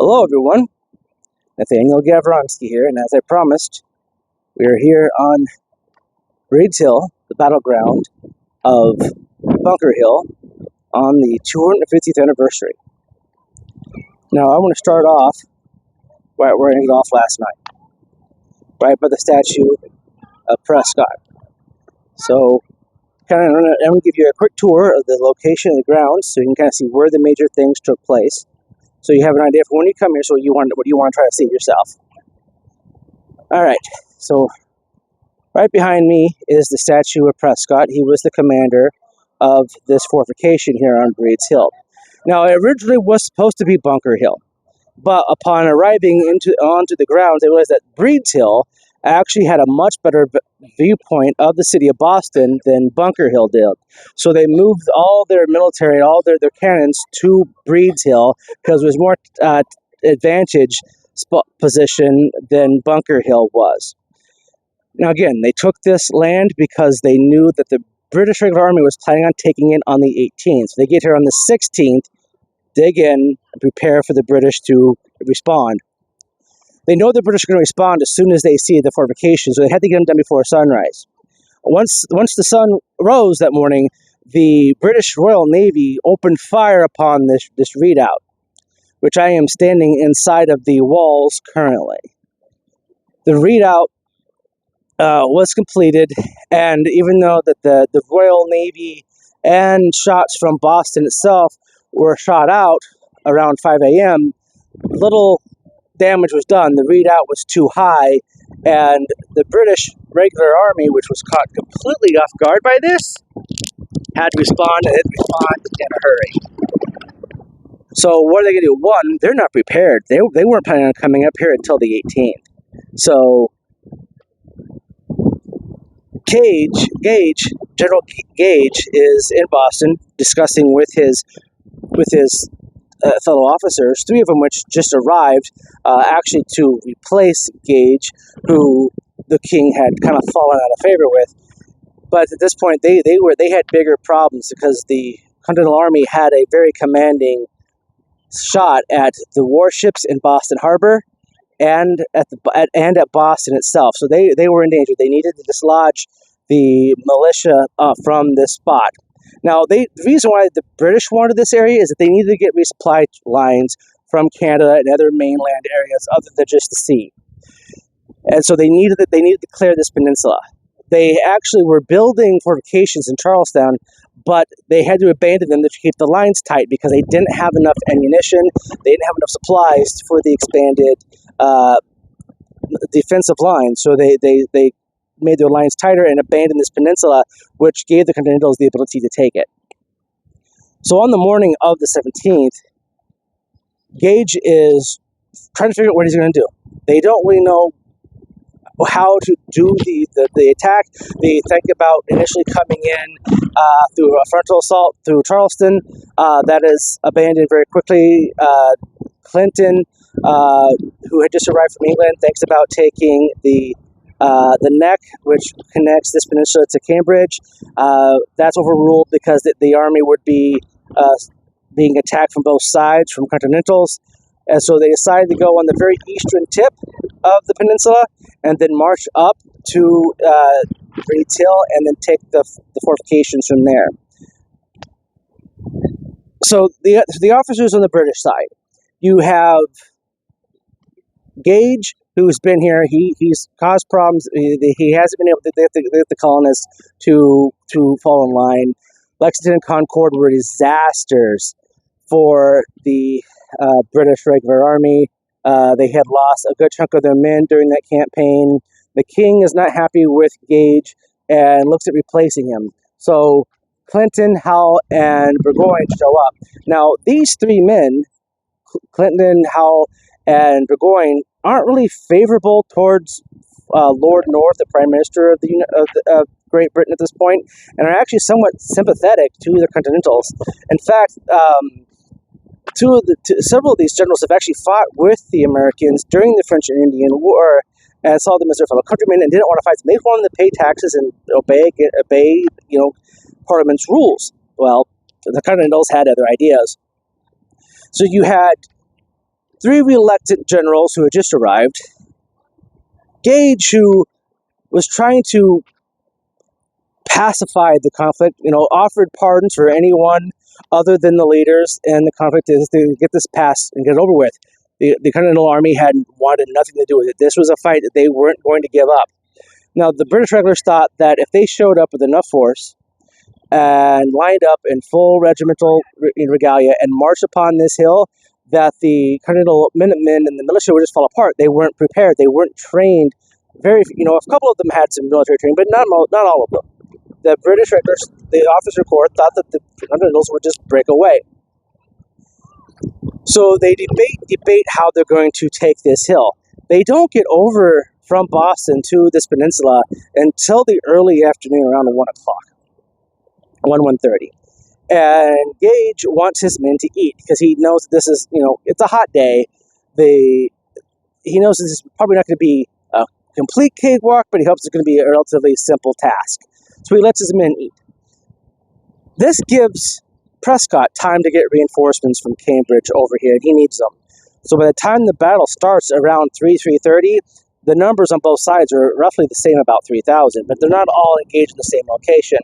Hello, everyone. Nathaniel Gavronsky here, and as I promised, we are here on Breeds Hill, the battleground of Bunker Hill, on the 250th anniversary. Now, I want to start off right where I ended off last night, right by the statue of Prescott. So, I'm going to give you a quick tour of the location of the grounds, so you can kind of see where the major things took place. So you have an idea for when you come here, so what you want to try to see yourself. All right, so right behind me is the statue of Prescott. He was the commander of this fortification here on Breeds Hill. Now, it originally was supposed to be Bunker Hill, but upon arriving onto the grounds, they realized that Breeds Hill actually had a much better viewpoint of the city of Boston than Bunker Hill did. So they moved all their military, all their cannons to Breeds Hill because it was more advantage position than Bunker Hill was. Now again, they took this land because they knew that the British regular army was planning on taking it on the 18th. So they get here on the 16th, dig in, and prepare for the British to respond. They know the British are going to respond as soon as they see the fortification, so they had to get them done before sunrise. Once the sun rose that morning, the British Royal Navy opened fire upon this redoubt, which I am standing inside of the walls currently. The redoubt was completed, and even though that the Royal Navy and shots from Boston itself were shot out around 5 a.m., little damage was done. The redoubt was too high, and the British regular army, which was caught completely off guard by this, had to respond in a hurry. So what are they going to do? One, they're not prepared. They weren't planning on coming up here until the 18th. So General Gage is in Boston discussing with his fellow officers, three of them which just arrived actually to replace Gage, who the king had kind of fallen out of favor with. But at this point, they had bigger problems because the Continental Army had a very commanding shot at the warships in Boston Harbor and at Boston itself. So they were in danger. They needed to dislodge the militia from this spot. Now, the reason why the British wanted this area is that they needed to get resupply lines from Canada and other mainland areas other than just the sea. And so they needed to clear this peninsula. They actually were building fortifications in Charlestown, but they had to abandon them to keep the lines tight because they didn't have enough ammunition, they didn't have enough supplies for the expanded defensive lines. So they made their lines tighter and abandoned this peninsula, which gave the Continentals the ability to take it. So on the morning of the 17th, Gage is trying to figure out what he's going to do. They don't really know how to do the attack. They think about initially coming in through a frontal assault through Charleston. That is abandoned very quickly. Clinton, who had just arrived from England, thinks about taking the neck, which connects this peninsula to Cambridge. That's overruled because the army would be being attacked from both sides, from Continentals. And so they decided to go on the very eastern tip of the peninsula and then march up to Breeds Hill and then take the fortifications from there. So the officers on the British side, you have Gage, who's been here. He's caused problems. He hasn't been able to get the colonists to fall in line. Lexington and Concord were disasters for the British regular army. They had lost a good chunk of their men during that campaign. The king is not happy with Gage and looks at replacing him. So Clinton, Howe, and Burgoyne show up. Now, these three men, Clinton, Howe, and Burgoyne, aren't really favorable towards Lord North, the Prime Minister of Great Britain at this point, and are actually somewhat sympathetic to the Continentals. In fact, several of these generals have actually fought with the Americans during the French and Indian War and saw them as their fellow countrymen and didn't want to fight them. They wanted to pay taxes and obey Parliament's rules. Well, the Continentals had other ideas. So you had three reluctant generals who had just arrived, Gage, who was trying to pacify the conflict, offered pardons for anyone other than the leaders, and the conflict is to get this passed and get it over with. The Continental Army had wanted nothing to do with it. This was a fight that they weren't going to give up. Now, the British regulars thought that if they showed up with enough force and lined up in full regimental regalia and marched upon this hill, that the Continental Minutemen and the militia would just fall apart. They weren't prepared. They weren't trained. A couple of them had some military training, but not all of them. The British regulars, the officer corps, thought that the Continentals would just break away. So they debate how they're going to take this hill. They don't get over from Boston to this peninsula until the early afternoon, around 1 o'clock, 1:30. And Gage wants his men to eat because he knows this is, it's a hot day. He knows this is probably not going to be a complete cakewalk, but he hopes it's going to be a relatively simple task. So he lets his men eat. This gives Prescott time to get reinforcements from Cambridge over here, and he needs them. So by the time the battle starts around 3:30, the numbers on both sides are roughly the same, about 3,000, but they're not all engaged in the same location.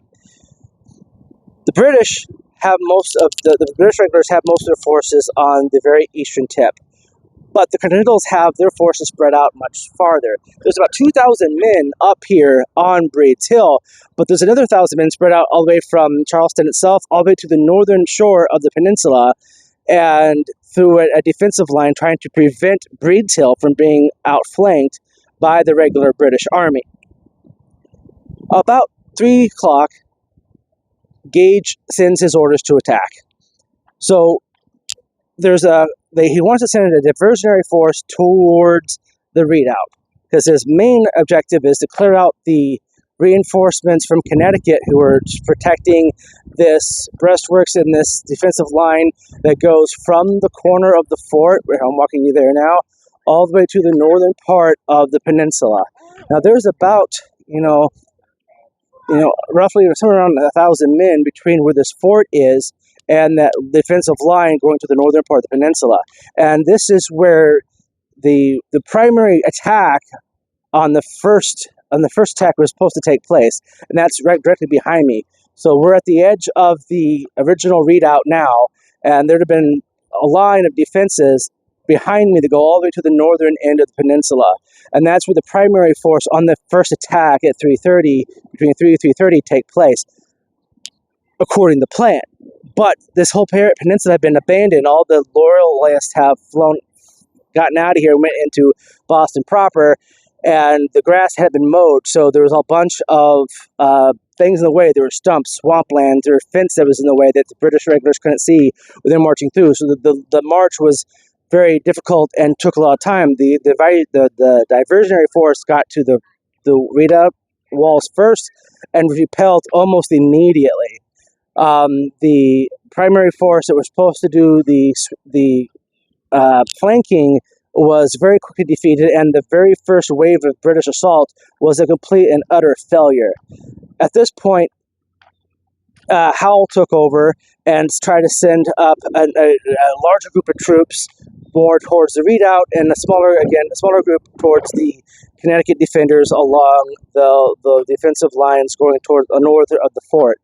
The British have the British regulars have most of their forces on the very eastern tip, but the Continentals have their forces spread out much farther. There's about 2,000 men up here on Breed's Hill, but there's another 1,000 men spread out all the way from Charleston itself, all the way to the northern shore of the peninsula, and through a defensive line trying to prevent Breed's Hill from being outflanked by the regular British Army. About 3 o'clock, Gage sends his orders to attack. So he wants to send a diversionary force towards the redoubt, because his main objective is to clear out the reinforcements from Connecticut who are protecting this breastworks and this defensive line that goes from the corner of the fort, where I'm walking you there now, all the way to the northern part of the peninsula. Now there's about, roughly somewhere around 1,000 men between where this fort is and that defensive line going to the northern part of the peninsula. And this is where the primary attack on the first attack was supposed to take place, and that's right directly behind me. So we're at the edge of the original redoubt now, and there'd have been a line of defenses behind me to go all the way to the northern end of the peninsula. And that's where the primary force on the first attack at 3:30, between 3 and 3:30, take place, according to plan. But this whole peninsula had been abandoned. All the loyalists have gotten out of here, went into Boston proper, and the grass had been mowed, so there was a bunch of things in the way. There were stumps, swamplands, there was fence that was in the way that the British regulars couldn't see when they were marching through. So the march was very difficult and took a lot of time. The diversionary force got to the redoubt walls first and repelled almost immediately. The primary force that was supposed to do the flanking was very quickly defeated, and the very first wave of British assault was a complete and utter failure. At this point, Howell took over and tried to send up a larger group of troops more towards the redoubt, and a smaller group towards the Connecticut defenders along the defensive lines going towards the north of the fort.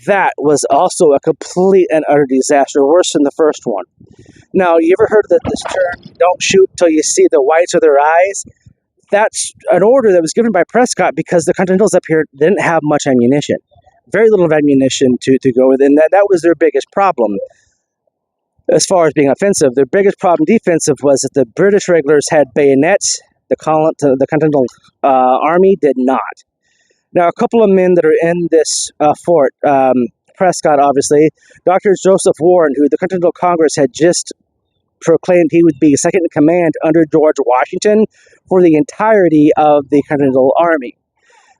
That was also a complete and utter disaster, worse than the first one. Now, you ever heard this term, don't shoot till you see the whites of their eyes? That's an order that was given by Prescott because the Continentals up here didn't have much ammunition. Very little ammunition to go with, and that was their biggest problem. As far as being offensive, their biggest problem defensive was that the British regulars had bayonets, the Continental Army did not. Now, a couple of men that are in this fort, Prescott, obviously, Dr. Joseph Warren, who the Continental Congress had just proclaimed he would be second in command under George Washington for the entirety of the Continental Army.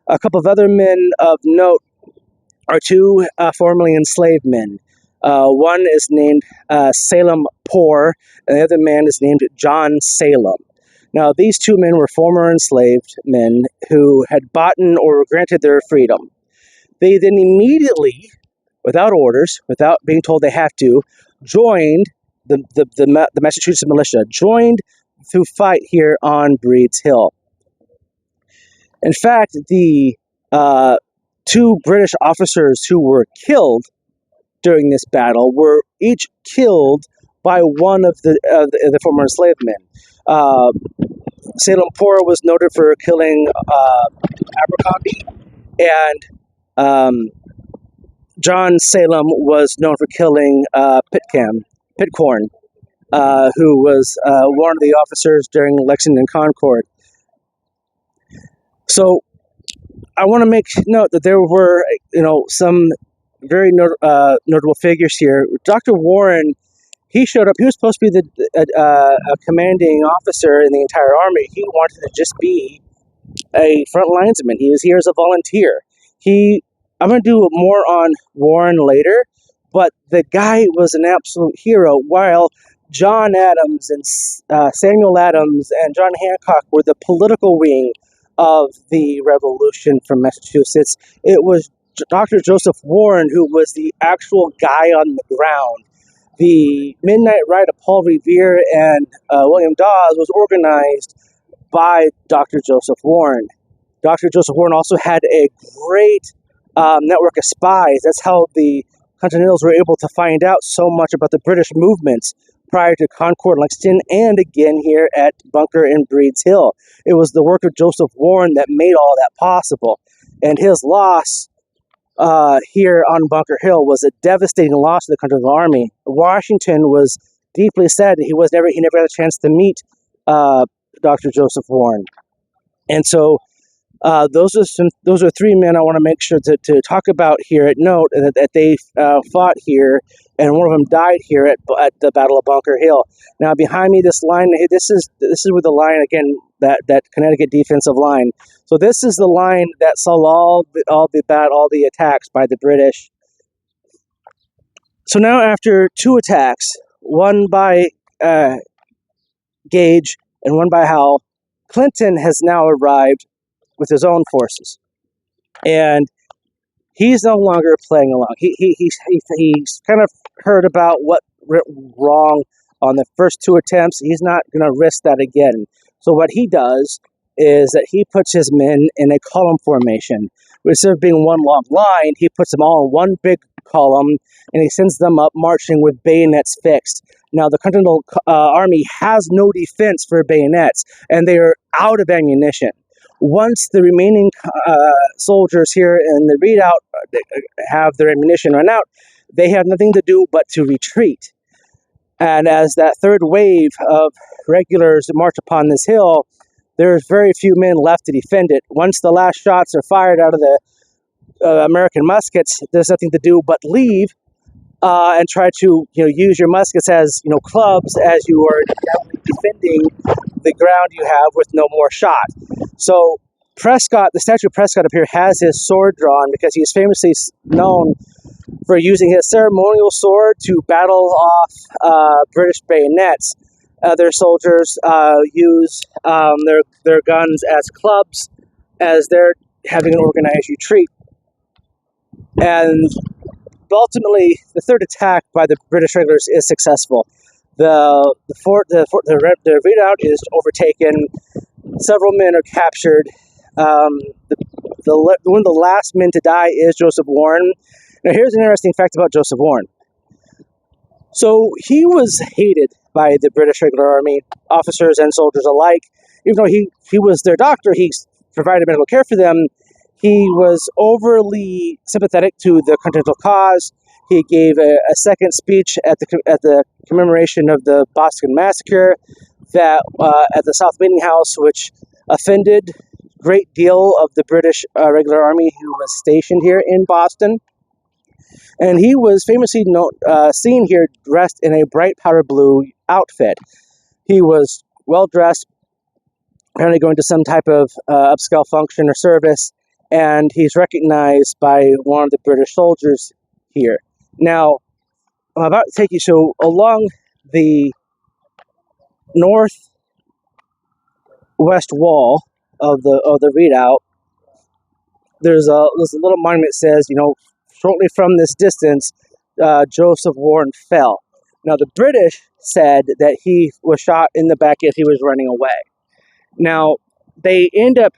A couple of other men of note are two formerly enslaved men. One is named Salem Poor, and the other man is named John Salem. Now, these two men were former enslaved men who had bought or were granted their freedom. They then immediately, without orders, without being told they have to, joined the Massachusetts militia joined to fight here on Breed's Hill. In fact, the two British officers who were killed during this battle were each killed by one of the former enslaved men. Salem Poor was noted for killing Abercrombie, and John Salem was known for killing Pitcairn, who was one of the officers during Lexington Concord. So I want to make note that there were, some very notable figures here. Dr. Warren, he showed up. He was supposed to be a commanding officer in the entire army. He wanted to just be a front linesman. He was here as a volunteer. I'm going to do more on Warren later, but the guy was an absolute hero, while John Adams and Samuel Adams and John Hancock were the political wing of the revolution from Massachusetts. It was Dr. Joseph Warren who was the actual guy on the ground. The Midnight Ride of Paul Revere and William Dawes was organized by Dr. Joseph Warren. Dr. Joseph Warren also had a great network of spies. That's how the Continentals were able to find out so much about the British movements prior to Concord, Lexington, and again here at Bunker and Breed's Hill. It was the work of Joseph Warren that made all that possible. And his loss here on Bunker Hill was a devastating loss to the Continental Army. Washington was deeply sad that he never had a chance to meet Dr. Joseph Warren. And so those are three men I want to make sure to talk about here at note that they fought here, and one of them died here at the Battle of Bunker Hill. Now behind me, this line, this is where the line again, that Connecticut defensive line. So this is the line that saw all the attacks by the British. So now after two attacks, one by Gage and one by Howe, Clinton has now arrived with his own forces, and he's no longer playing along. He's kind of heard about what went wrong on the first two attempts. He's not going to risk that again. So what he does is that he puts his men in a column formation. Instead of being one long line, he puts them all in one big column, and he sends them up marching with bayonets fixed. Now, the Continental Army has no defense for bayonets, and they are out of ammunition. Once the remaining soldiers here in the redoubt have their ammunition run out, they have nothing to do but to retreat. And as that third wave of regulars march upon this hill, there's very few men left to defend it. Once the last shots are fired out of the American muskets, there's nothing to do but leave and try to use your muskets as clubs as you are defending the ground you have with no more shot. So Prescott, the statue of Prescott up here, has his sword drawn because he is famously known for using his ceremonial sword to battle off British bayonets. Other soldiers use their guns as clubs as they're having an organized retreat. And ultimately, the third attack by the British regulars is successful. The redoubt is overtaken. Several men are captured. One of the last men to die is Joseph Warren. Now, here's an interesting fact about Joseph Warren. So he was hated by the British regular army, officers and soldiers alike. Even though he was their doctor, he provided medical care for them. He was overly sympathetic to the Continental cause. He gave a second speech at the commemoration of the Boston Massacre that at the South Meeting House, which offended a great deal of the British regular army who was stationed here in Boston. And he was famously seen here dressed in a bright powder blue outfit. He was well dressed, apparently going to some type of upscale function or service, and he's recognized by one of the British soldiers here. Now, I'm about to take you along the northwest wall of the redoubt. There's a little monument that says, shortly from this distance, Joseph Warren fell. Now, the British said that he was shot in the back as he was running away. Now, they end up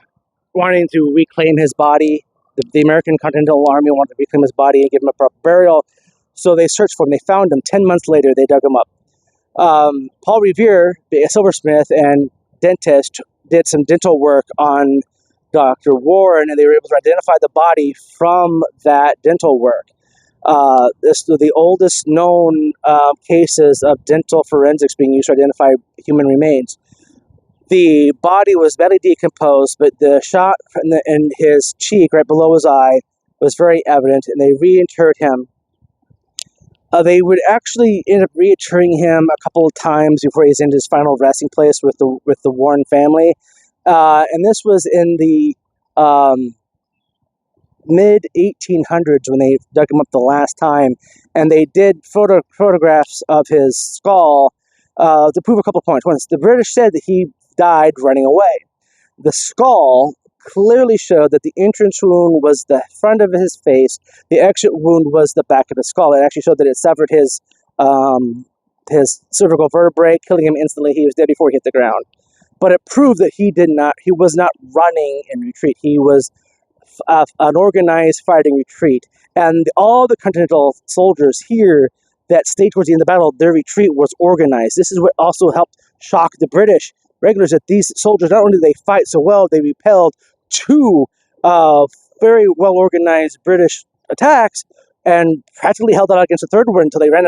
wanting to reclaim his body. The American Continental Army wanted to reclaim his body and give him a proper burial. So they searched for him. They found him. 10 months later, they dug him up. Paul Revere, a silversmith and dentist, did some dental work on Dr. Warren, and they were able to identify the body from that dental work. This is the oldest known cases of dental forensics being used to identify human remains. The body was badly decomposed, but the shot in his cheek, right below his eye, was very evident, and they reinterred him. They would actually end up reinterring him a couple of times before he's in his final resting place with the Warren family, and this was in the mid 1800s when they dug him up the last time, and they did photographs of his skull to prove a couple of points. One, the British said that he died running away. The skull clearly showed that the entrance wound was the front of his face, the exit wound was the back of the skull. It actually showed that it severed his cervical vertebrae, killing him instantly. He was dead before he hit the ground. But it proved that he was not running in retreat. He was an organized fighting retreat. And all the Continental soldiers here that stayed towards the end of the battle, their retreat was organized. This is what also helped shock the British regulars, that these soldiers, not only did they fight so well, they repelled two very well-organized British attacks and practically held out against the third one until they ran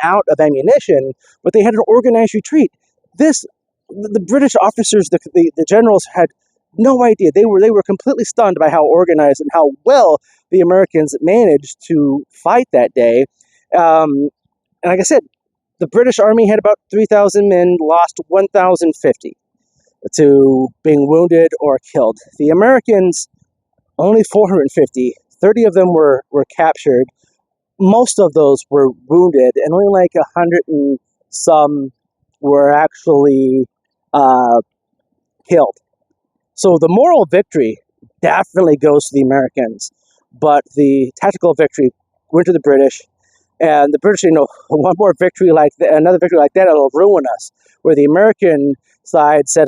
out of ammunition, but they had an organized retreat. The British officers, the generals, had no idea. They were completely stunned by how organized and how well the Americans managed to fight that day. And like I said, the British Army had about 3,000 men, lost 1,050 to being wounded or killed. The Americans, only 450. 30 of them were captured. Most of those were wounded, and only like 100 and some were actually killed. So the moral victory definitely goes to the Americans, but the tactical victory went to the British. And the British, one more victory like that, another victory like that, it'll ruin us. Where the American side said,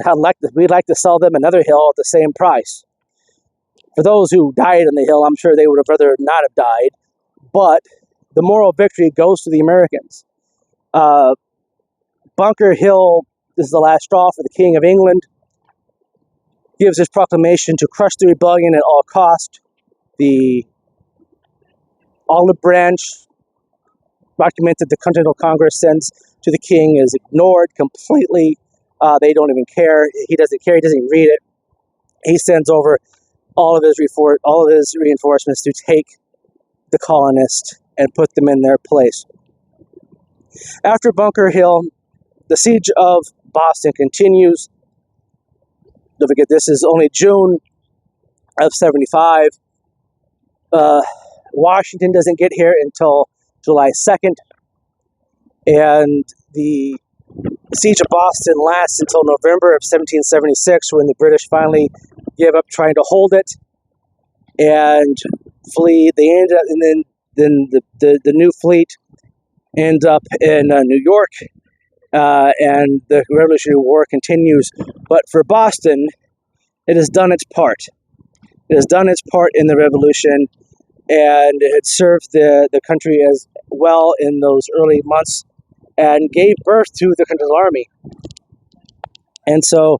we'd like to sell them another hill at the same price. For those who died on the hill, I'm sure they would have rather not have died. But the moral victory goes to the Americans. Bunker Hill, this is the last straw for the King of England, gives his proclamation to crush the rebellion at all cost. The olive branch document that the Continental Congress sends to the king is ignored completely. They don't even care. He doesn't care. He doesn't even read it. He sends over all of his reinforcements to take the colonists and put them in their place. After Bunker Hill, the siege of Boston continues. Don't forget, this is only June of 75. Washington doesn't get here until July 2nd, and the siege of Boston lasts until November of 1776, when the British finally give up trying to hold it and flee. They end up, and then the new fleet ends up in New York, and the Revolutionary War continues. But for Boston, it has done its part. It has done its part in the Revolution, and it served the country as well in those early months and gave birth to the Continental Army. And so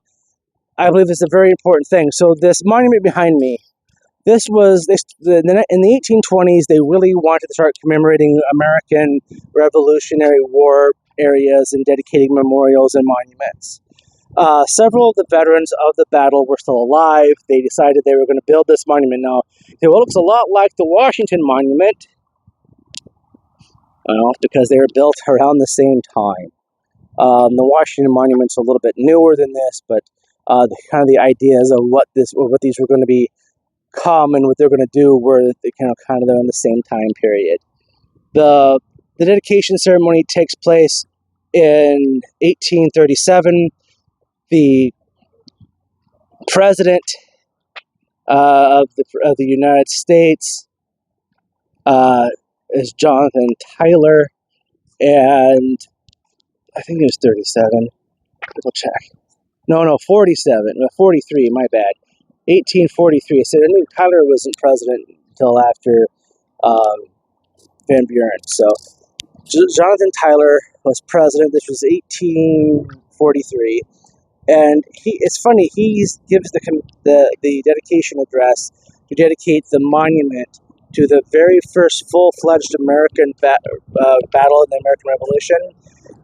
I believe it's a very important thing. So this monument behind me, in the 1820s, they really wanted to start commemorating American Revolutionary War areas and dedicating memorials and monuments. Several of the veterans of the battle were still alive. They decided they were going to build this monument. Now, it looks a lot like the Washington Monument, because they were built around the same time. The Washington Monument's a little bit newer than this, but the ideas of what these were going to become and what they're going to do were kind of around the same time period. The dedication ceremony takes place in 1837. The president of the United States is Jonathan Tyler. and I think it was 37. Double check. No, 47. 43, my bad. 1843. So I knew Tyler wasn't president until after Van Buren. So Jonathan Tyler was president. This was 1843. And it's funny, he gives the dedication address to dedicate the monument to the very first full-fledged American battle in the American Revolution.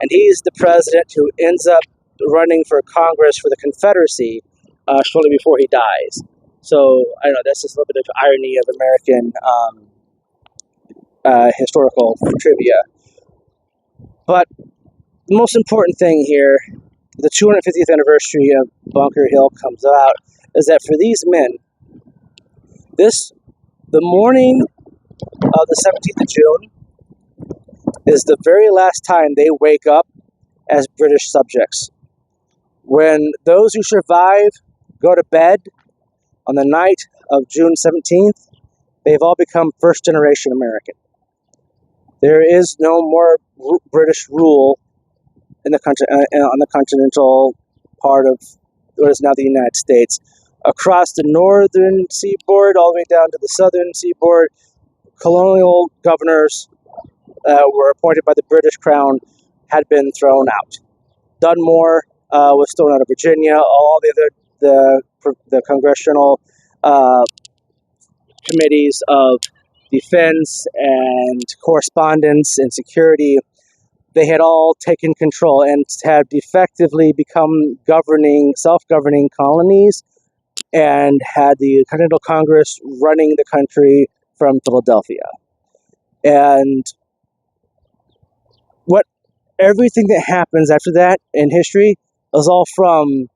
And he's the president who ends up running for Congress for the Confederacy shortly before he dies. So, I don't know, that's just a little bit of irony of American historical trivia. But the most important thing here, the 250th anniversary of Bunker Hill comes out, is that for these men, the morning of the 17th of June is the very last time they wake up as British subjects. When those who survive go to bed on the night of June 17th, they've all become first-generation American. There is no more British rule in the country, on the continental part of what is now the United States. Across the northern seaboard, all the way down to the southern seaboard, colonial governors were appointed by the British Crown had been thrown out. Dunmore was thrown out of Virginia. All the congressional committees of defense and correspondence and security, they had all taken control and had effectively become self-governing colonies, and had the Continental Congress running the country from Philadelphia. And everything that happens after that in history is all from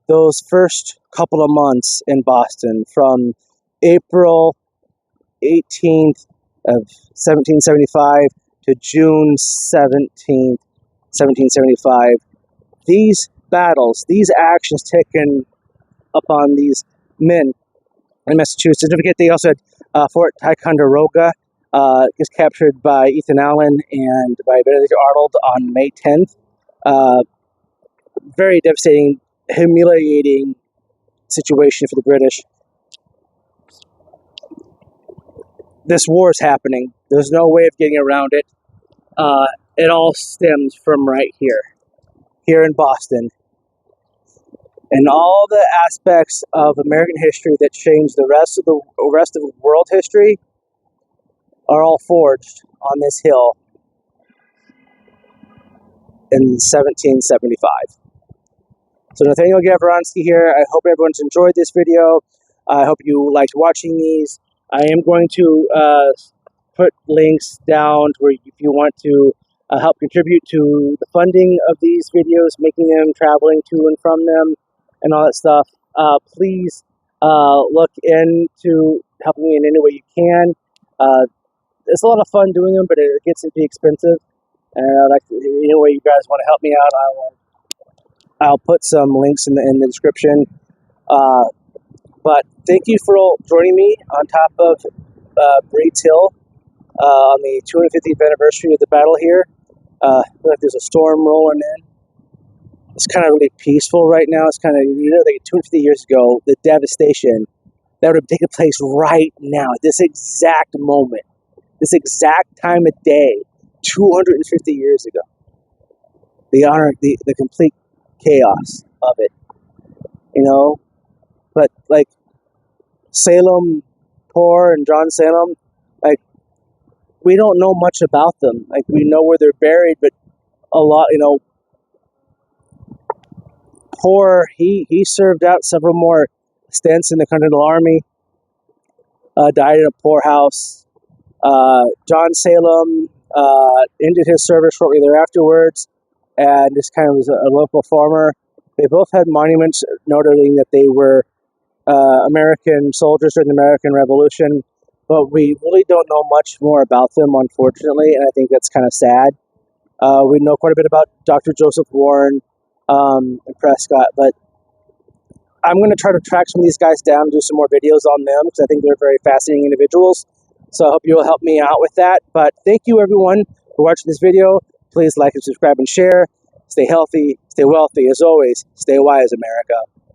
those first couple of months in Boston, from April 18th of 1775 to June 17th, 1775. These battles, these actions taken upon these men in Massachusetts. Don't forget, they also had Fort Ticonderoga, is captured by Ethan Allen and by Benedict Arnold on May 10th. Very devastating, humiliating situation for the British. This war is happening. There's no way of getting around it. It all stems from right here in Boston. And all the aspects of American history that changed the rest of world history are all forged on this hill in 1775. So Nathaniel Gavronsky here. I hope everyone's enjoyed this video. I hope you liked watching these. I am going to put links down where if you want to help contribute to the funding of these videos, making them, traveling to and from them, and all that stuff. Please look into helping me in any way you can. It's a lot of fun doing them, but it gets to be expensive. And I'd like to, any way you guys want to help me out, I'll put some links in the description. But thank you for joining me on top of Breeds Hill on the 250th anniversary of the battle here. I feel like there's a storm rolling in. It's kind of really peaceful right now. It's kind of, like 250 years ago, the devastation that would have taken place right now, at this exact moment, this exact time of day, 250 years ago. The complete chaos of it, But like Salem, Poor, and John Salem, like we don't know much about them. Like we know where they're buried, but a lot, Poor, he served out several more stints in the Continental Army. Died in a poorhouse. John Salem ended his service shortly thereafterwards, and just kind of was a local farmer. They both had monuments noting that they were American soldiers during the American Revolution, but we really don't know much more about them, unfortunately, and I think that's kind of sad. We know quite a bit about Dr. Joseph Warren and Prescott, but I'm going to try to track some of these guys down and do some more videos on them because I think they're very fascinating individuals. So I hope you will help me out with that. But thank you, everyone, for watching this video. Please like and subscribe and share. Stay healthy, stay wealthy. As always, stay wise, America.